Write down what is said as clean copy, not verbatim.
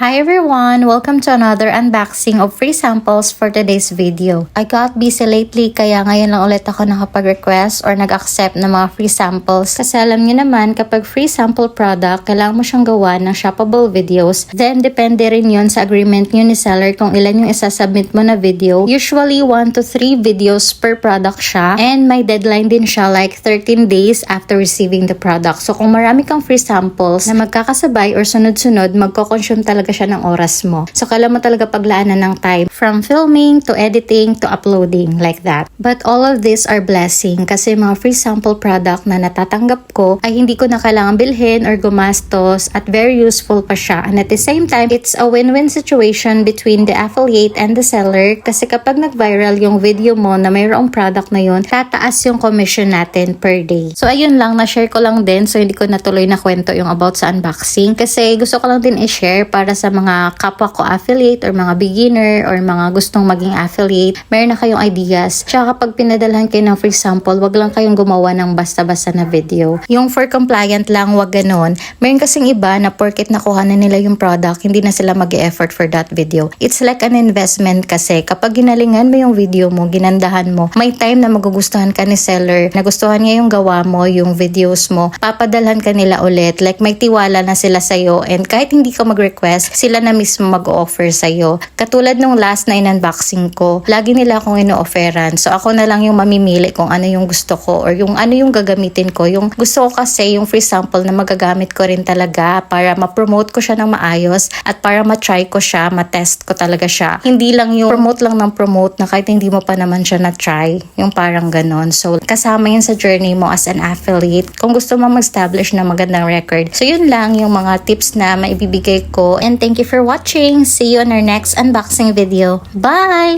Hi everyone! Welcome to another unboxing of free samples for today's video. I got busy lately kaya ngayon lang ulit ako nakapag-request or nag-accept ng mga free samples. Kasi alam niyo naman kapag free sample product, kailangan mo siyang gawa ng shoppable videos. Then depende rin yun sa agreement niyo ni seller kung ilan yung isasubmit mo na video. Usually 1 to 3 videos per product siya and may deadline din siya like 13 days after receiving the product. So kung marami kang free samples na magkakasabay or sunod-sunod, magko-consume talaga siya ng oras mo. So, kailangan mo talaga paglaanan ng time from filming to editing to uploading like that. But all of these are blessing kasi mga free sample product na natatanggap ko ay hindi ko na kailangan bilhin or gumastos at very useful pa siya. And at the same time, it's a win-win situation between the affiliate and the seller kasi kapag nag-viral yung video mo na mayroong product na yun, tataas yung commission natin per day. So, ayun lang, na-share ko lang din so hindi ko natuloy na kwento yung about sa unboxing kasi gusto ko lang din i-share para sa mga kapwa ko affiliate or mga beginner or mga gustong maging affiliate, meron na kayong ideas. Tsaka kapag pinadalhan kayo ng free sample, wag lang kayong gumawa ng basta-basta na video. Yung for compliant lang, wag ganon. Meron kasing iba na porket nakuha na nila yung product, hindi na sila mag-e-effort for that video. It's like an investment kasi kapag ginalingan mo yung video mo, ginandahan mo, may time na magugustuhan ka ni seller, nagustuhan niya yung gawa mo, yung videos mo, papadalhan ka nila ulit. Like may tiwala na sila sa'yo and kahit hindi ka mag-request, sila na mismo mag-offer sa'yo. Katulad nung last na in-unboxing ko, lagi nila akong ino-offeran. So ako na lang yung mamimili kung ano yung gusto ko or yung ano yung gagamitin ko. Yung gusto ko kasi yung free sample na magagamit ko rin talaga para ma-promote ko siya ng maayos at para ma-try ko siya, ma-test ko talaga siya. Hindi lang yung promote lang ng promote na kahit hindi mo pa naman siya na-try. Yung parang ganon. So kasama yun sa journey mo as an affiliate kung gusto mo mag-establish na magandang record. So yun lang yung mga tips na maibibigay ko and thank you for watching. See you on our next unboxing video. Bye!